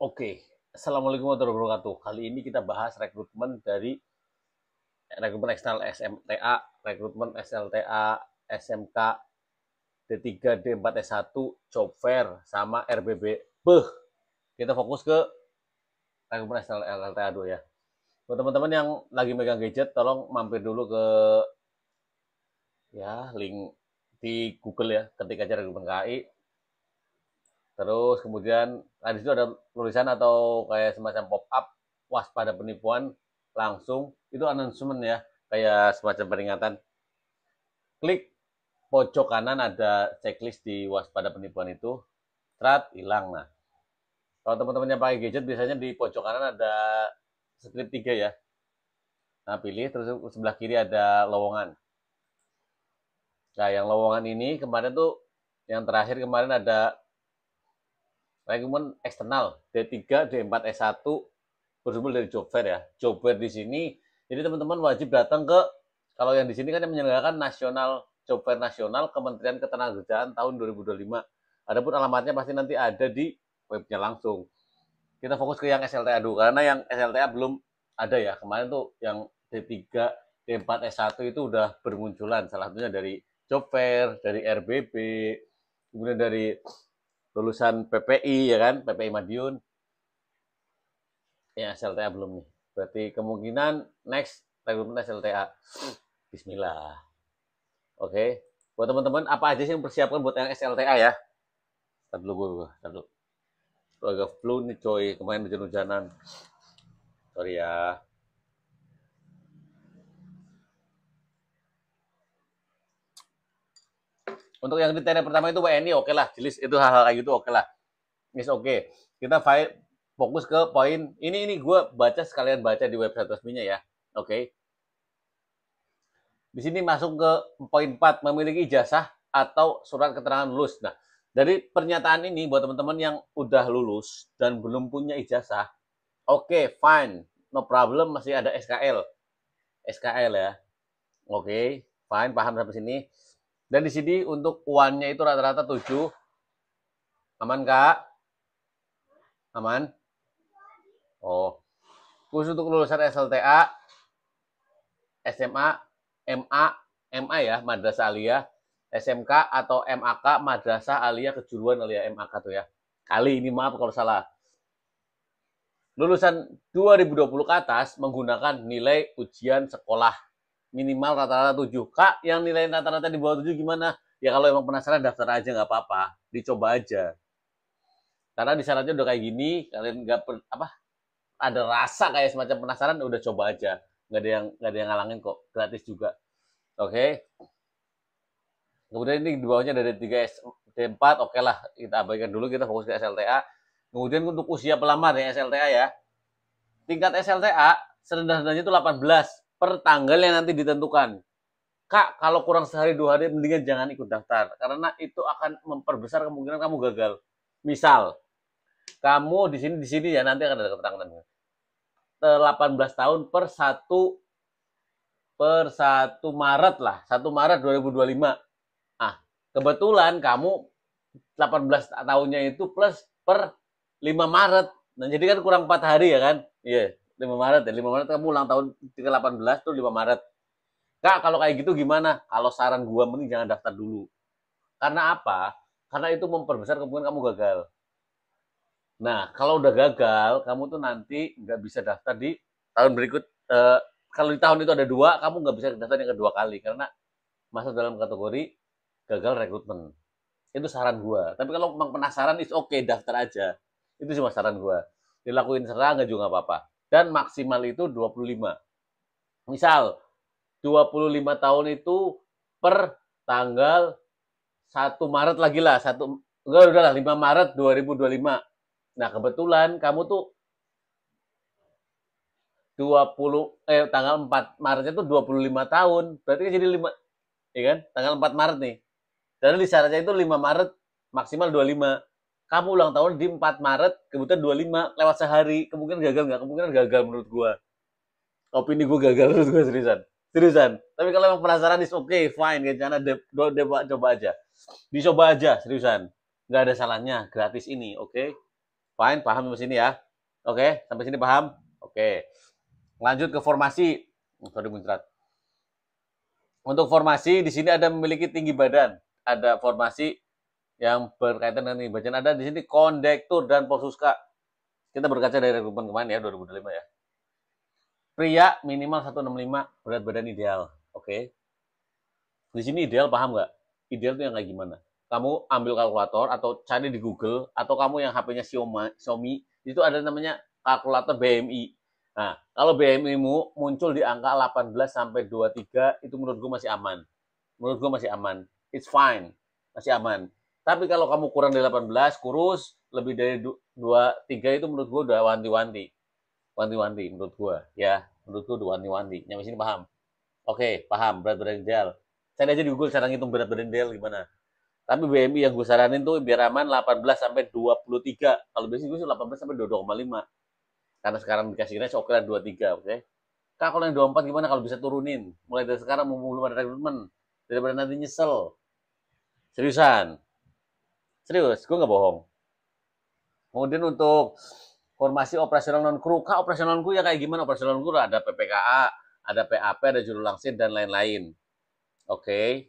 Oke, Assalamualaikum warahmatullahi wabarakatuh. Kali ini kita bahas rekrutmen eksternal SMTA, rekrutmen SLTA, SMK, D3, D4, S1, job fair, sama RBB. Beh, kita fokus ke rekrutmen eksternal LLTA dulu ya. Buat teman-teman yang lagi megang gadget, tolong mampir dulu ke link di Google ya, ketik aja rekrutmen KAI. Terus kemudian di situ ada tulisan atau kayak semacam pop up waspada penipuan, langsung itu announcement ya, kayak semacam peringatan. Klik pojok kanan ada checklist di waspada penipuan itu, hilang. Nah, kalau teman-teman yang pakai gadget biasanya di pojok kanan ada script 3 ya. Nah, pilih terus sebelah kiri ada lowongan. Nah, yang lowongan ini kemarin tuh yang terakhir kemarin ada rekrutmen eksternal D3, D4, S1 bersumber dari job fair ya. Job fair di sini, jadi teman-teman wajib datang ke, kalau yang di sini kan yang menyelenggarakan nasional, job fair nasional Kementerian Ketenagakerjaan tahun 2025. Adapun alamatnya pasti nanti ada di webnya langsung. Kita fokus ke yang SLTA dulu, karena yang SLTA belum ada ya. Kemarin tuh yang D3, D4, S1 itu udah bermunculan. Salah satunya dari job fair, dari RBB, kemudian dari lulusan PPI ya kan, PPI Madiun. Ya SLTA belum nih. Berarti kemungkinan next rekrutmen SLTA. Bismillah. Oke. Buat teman-teman apa aja sih yang persiapkan buat yang SLTA ya? Tadi dulu gue. Gue agak flu nih coy, kemarin hujan-hujanan. Sorry ya. Untuk yang kriteria pertama itu WNI oke lah, jelas itu hal-hal kayak gitu oke lah. Is oke. Kita fokus ke poin ini gue sekalian baca di website resminya ya. Oke. Di sini masuk ke poin 4, memiliki ijazah atau surat keterangan lulus. Nah, dari pernyataan ini buat teman-teman yang udah lulus dan belum punya ijazah, oke, fine, no problem, masih ada SKL. SKL ya. Oke, fine, paham sampai sini. Dan di sini untuk uannya itu rata-rata 7. Aman, Kak? Aman? Oh. Khusus untuk lulusan SLTA, SMA, MA, MA ya, Madrasah Aliyah, SMK atau MAK, Madrasah Aliyah Kejuruan kali ya, MAK tuh ya. Kali ini maaf kalau salah. Lulusan 2020 ke atas menggunakan nilai ujian sekolah minimal rata-rata 7. Kak, yang nilai rata-rata di bawah 7 gimana? Ya kalau emang penasaran daftar aja nggak apa-apa, dicoba aja. Karena di syaratnya udah kayak gini, kalian nggak ada rasa kayak semacam penasaran, udah coba aja. Nggak ada yang ngalangin kok, gratis juga. Oke. Kemudian ini di bawahnya dari 3 D4, oke lah, kita abaikan dulu, kita fokus ke SLTA. Kemudian untuk usia pelamar ya SLTA ya. Tingkat SLTA serendah-rendahnya itu 18 per tanggal yang nanti ditentukan. Kak, kalau kurang sehari 2 hari mendingan jangan ikut daftar karena itu akan memperbesar kemungkinan kamu gagal. Misal, kamu di sini ya nanti akan ada keterangan 18 tahun per 1 Maret lah, 1 Maret 2025. Ah, kebetulan kamu 18 tahunnya itu plus per 5 Maret. Nah, jadi kan kurang 4 hari ya kan? Iya, 5 Maret ya. 5 Maret kamu ulang tahun ke 18 tuh 5 Maret. Kak, kalau kayak gitu gimana? Kalau saran gua mending jangan daftar dulu. Karena apa? Karena itu memperbesar kemungkinan kamu gagal. Nah, kalau udah gagal, kamu tuh nanti nggak bisa daftar di tahun berikut. Kalau di tahun itu ada 2, kamu nggak bisa daftar yang kedua kali karena masuk dalam kategori gagal rekrutmen. Itu saran gua. Tapi kalau memang penasaran, is oke, daftar aja. Itu cuma saran gua. Dilakuin serangga juga nggak apa-apa. Dan maksimal itu 25. Misal, 25 tahun itu per tanggal 1 Maret lagi lah. Enggak, udah lah, 5 Maret 2025. Nah, kebetulan kamu tuh 4 Maretnya tuh 25 tahun. Berarti kan jadi 5, ya kan? Tanggal 4 Maret nih. Dan di syaratnya itu 5 Maret maksimal 25. Kamu ulang tahun di 4 Maret, kebetulan 25, lewat sehari. Kemungkinan gagal nggak? Kemungkinan gagal menurut gua. Opini gua gagal menurut gua, seriusan. Seriusan. Tapi kalau emang penasaran, is oke, fine. Karena coba aja. Dicoba aja, seriusan. Nggak ada salahnya, gratis ini, oke? Fine, paham sampai sini ya. Oke, sampai sini paham? Oke. Lanjut ke formasi. Sorry muncrat. Untuk formasi di sini ada memiliki tinggi badan. Ada formasi yang berkaitan dengan tinggi badan. Ada di sini kondektur dan polsuska. Kita berkaca dari rekrutmen kemarin ya, 2005 ya. Pria minimal 165, berat badan ideal. Oke. Di sini ideal paham nggak? Ideal itu yang kayak gimana? Kamu ambil kalkulator atau cari di Google atau kamu yang HP-nya Xiaomi itu ada namanya kalkulator BMI. Nah, kalau BMI-mu muncul di angka 18 sampai 23 itu menurut gue masih aman. Menurut gue masih aman. It's fine. Masih aman. Tapi kalau kamu kurang dari 18, kurus, lebih dari 23 itu menurut gue udah wanti-wanti. Wanti-wanti menurut gue ya. Menurut gue udah wanti-wanti. Nyampe sini paham? Oke, paham. Berat badan ideal. Cari aja di Google cara ngitung berat badan ideal gimana. Tapi BMI yang gue saranin tuh biar aman 18 sampai 23. Kalau biasanya gue sih 18 sampai 22,5. Karena sekarang dikasihnya oke lah 23, oke. Kak, kalau yang 24 gimana kalau bisa turunin? Mulai dari sekarang mau belum ada rekrutmen. Daripada nanti nyesel. Seriusan. Serius, gue nggak bohong. Kemudian untuk formasi operasional non kru, Kak, operasional non kru ya kayak gimana? Operasional non kru ada PPKA, ada PAP, ada juru langsir dan lain-lain. Oke.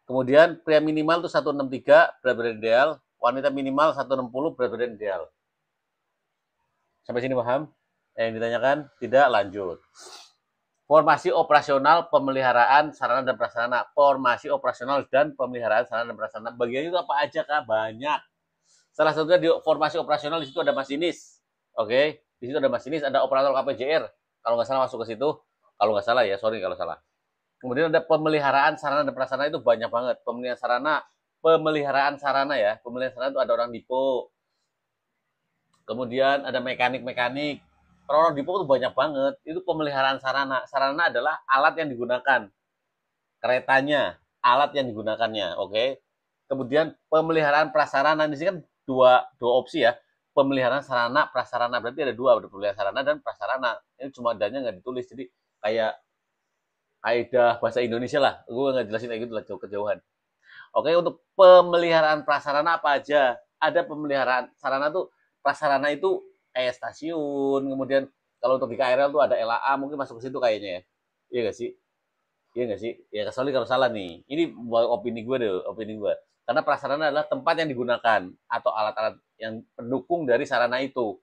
Kemudian pria minimal itu 163 berat badan ideal, wanita minimal 160 berat badan ideal. Sampai sini paham? Yang ditanyakan tidak lanjut. Formasi operasional pemeliharaan sarana dan prasarana. Formasi operasional dan pemeliharaan sarana dan prasarana. Bagian itu apa aja Kak? Banyak. Salah satunya di formasi operasional di situ ada masinis. Oke, di situ ada masinis, ada operator KPJR. Kalau nggak salah masuk ke situ. Kalau nggak salah ya, sorry kalau salah. Kemudian ada pemeliharaan sarana dan prasarana itu banyak banget. Pemeliharaan sarana ya. Pemeliharaan sarana itu ada orang dipo. Kemudian ada mekanik-mekanik. Orang dipo itu banyak banget. Itu pemeliharaan sarana. Sarana adalah alat yang digunakan. Keretanya, alat yang digunakannya. Oke. Kemudian pemeliharaan prasarana di sini kan dua opsi ya. Pemeliharaan sarana, prasarana berarti ada dua, ada pemeliharaan sarana dan prasarana. Ini cuma adanya nggak ditulis, jadi kayak kaidah bahasa Indonesia lah. Gue nggak jelasin kayak gitu lah, kejauhan. Oke, untuk pemeliharaan prasarana apa aja? Ada pemeliharaan sarana tuh, prasarana itu kayak stasiun, kemudian kalau untuk di KRL tuh ada LAA, mungkin masuk ke situ kayaknya ya. Iya nggak sih? Iya nggak sih? Ya kecuali kalau salah nih. Ini buat opini gue deh, opini gue. Karena prasarana adalah tempat yang digunakan atau alat-alat yang pendukung dari sarana itu.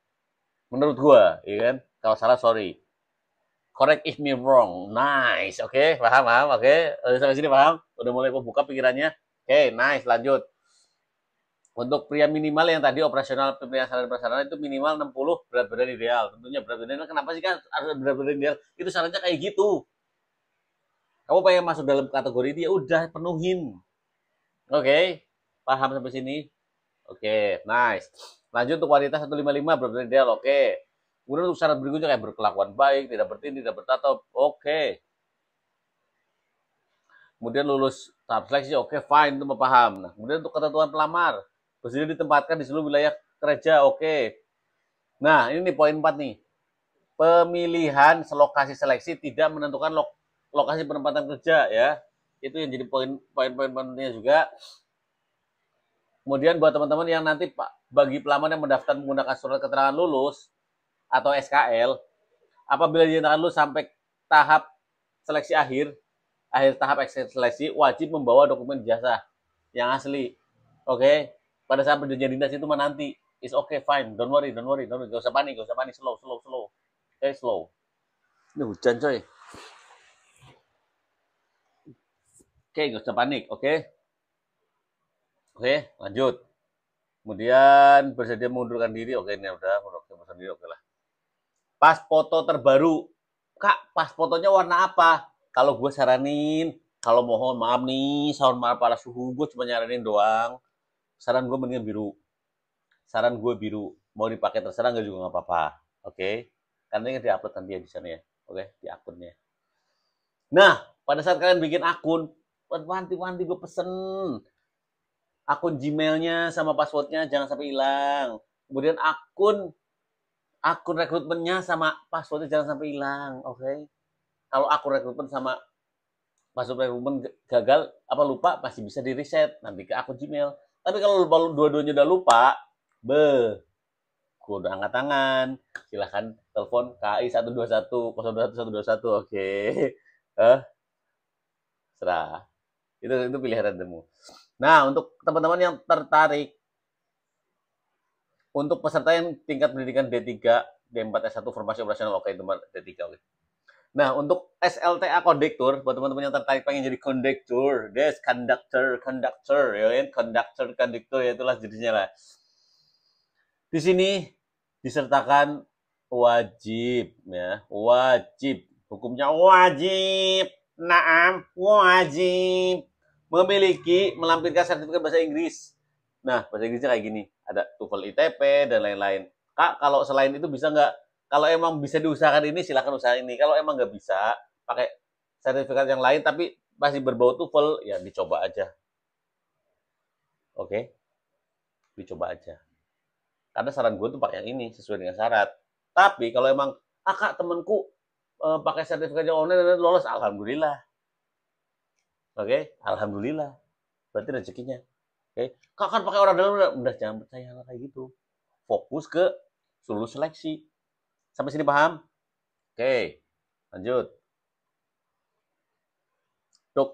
Menurut gue, ya kan? Kalau salah sorry. Correct if me wrong. Nice. Oke, paham, paham. Oke, sampai sini paham? Udah mulai membuka pikirannya. Oke, nice. Lanjut. Untuk pria minimal yang tadi operasional pemilihan sarana prasarana itu minimal 60 berat badan ideal. Tentunya berat badan ideal. Kenapa sih kan harus berat badan ideal? Itu syaratnya kayak gitu. Kamu pengen masuk dalam kategori dia udah penuhin. Oke, paham sampai sini? Oke, nice. Lanjut untuk wanita 155 berat badan ideal. Oke. Kemudian untuk syarat berikutnya kayak berkelakuan baik, tidak bertindak, tidak bertato. Oke. Kemudian lulus tahap seleksi, oke, fine, itu paham. Nah, kemudian untuk ketentuan pelamar, bersedia ditempatkan di seluruh wilayah kerja, oke. Nah, ini nih poin 4 nih. Pemilihan lokasi seleksi tidak menentukan lokasi penempatan kerja ya. Itu yang jadi poin-poin pentingnya juga. Kemudian buat teman-teman yang nanti bagi pelamar yang mendaftar menggunakan surat keterangan lulus atau SKL, apabila dinyatakan lulus sampai tahap seleksi akhir tahap seleksi wajib membawa dokumen ijazah yang asli. Oke, pada saat perjanjian dinas itu nanti is okay, fine, don't worry, gak usah panik, slow. Oke, slow. Ini hujan coy. Oke, gak usah panik, oke. Oke, lanjut. Kemudian bersedia mengundurkan diri, oke, ini udah mengundurkan diri, oke lah. Pas foto terbaru, Kak, pas fotonya warna apa? Kalau gue saranin, kalau mohon maaf nih, saran maaf para suhu, gue cuma nyaranin doang. Saran gue mendingan biru. Saran gue biru. Mau dipakai terserah nggak juga nggak apa-apa. Oke? Karena ini diupload nanti ya di sana ya. Oke? Di akunnya. Nah, pada saat kalian bikin akun, wanti-wanti gue pesen. Akun Gmailnya sama passwordnya jangan sampai hilang. Kemudian akun rekrutmennya sama passwordnya jangan sampai hilang. Oke? Kalau akun rekrutmen sama password rekrutmen gagal, lupa, masih bisa di reset nanti ke akun Gmail. Tapi kalau dua-duanya udah lupa, gue udah angkat tangan. Silahkan telepon KAI 121 011121. Oke. Serah. Itu pilihan randommu. Nah, untuk teman-teman yang tertarik untuk peserta yang tingkat pendidikan D3, D4, S1 formasi operasional, oke, itu D3, oke. Nah, untuk SLTA kondektur, buat teman-teman yang tertarik pengen jadi kondektur, konduktor, ya kan, konduktor, ya itulah jenisnya lah. Di sini disertakan wajib, ya, wajib, hukumnya wajib, naam, wajib memiliki melampirkan sertifikat bahasa Inggris. Nah, bahasa Inggrisnya kayak gini, ada TOEFL ITP dan lain-lain. Kak, kalau selain itu bisa nggak? Kalau emang bisa diusahakan ini, silakan usaha ini. Kalau emang nggak bisa, pakai sertifikat yang lain tapi masih berbau TOEFL, ya dicoba aja. Oke? Dicoba aja. Karena saran gue tuh pakai yang ini, sesuai dengan syarat. Tapi kalau emang, kak temenku pakai sertifikat yang online dan lolos, alhamdulillah. Oke? Alhamdulillah. Berarti rezekinya. Oke? Kak kan pakai orang dalam, udah jangan percaya kayak gitu. Fokus ke seluruh seleksi. Sampai sini paham? Oke, lanjut.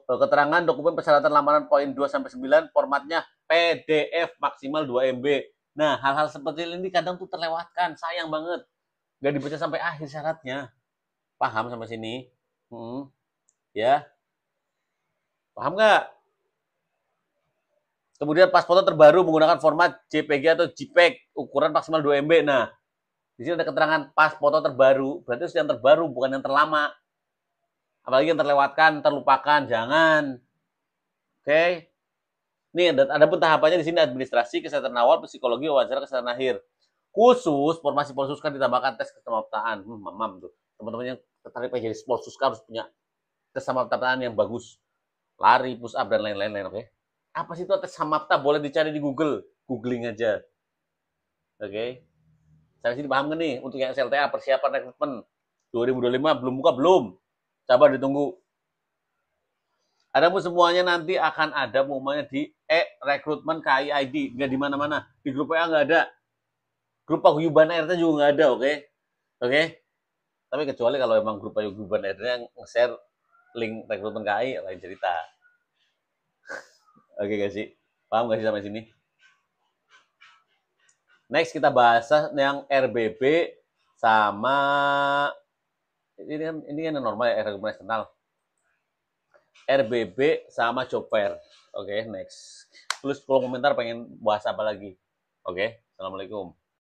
Keterangan dokumen persyaratan lamaran poin 2 sampai 9 formatnya PDF maksimal 2 MB. Nah, hal-hal seperti ini kadang tuh terlewatkan, sayang banget. Gak dibaca sampai akhir syaratnya. Paham sampai sini? Ya. Paham nggak? Kemudian pas foto terbaru menggunakan format JPG atau JPEG, ukuran maksimal 2 MB. Nah, di sini ada keterangan pas foto terbaru, berarti itu yang terbaru, bukan yang terlama. Apalagi yang terlewatkan, terlupakan, jangan. Oke. Nih, ada pun tahapannya di sini administrasi, kesehatan awal, psikologi, wawancara, kesehatan akhir. Khusus formasi polsuska ditambahkan tes kesamaptaan. Mamam tuh. Teman-teman yang tertarik pengen jadi polsuska harus punya kesamaptaan yang bagus. Lari, push up, dan lain-lain, oke? Apa sih itu tes samapta? Boleh dicari di Google. Googling aja. Oke? Saya sini paham nggak nih? Untuk yang SLTA, persiapan rekrutmen 2025 belum buka? Belum. Sabar ditunggu. Adapun semuanya nanti akan ada pengumumannya di rekrutmen KIID, nggak di mana-mana. Di grup WA nggak ada. Grup paguyuban RT juga nggak ada, oke? Oke? Tapi kecuali kalau emang grup paguyuban RT yang nge-share link rekrutmen KI, lain cerita. Oke gak sih? Paham gak sih sampai sini? Next kita bahas yang RBB sama ini kan normal ya, rekrutmen eksternal. RBB sama job fair. Oke, next. Tulis kolom komentar pengen bahas apa lagi. Oke, assalamualaikum.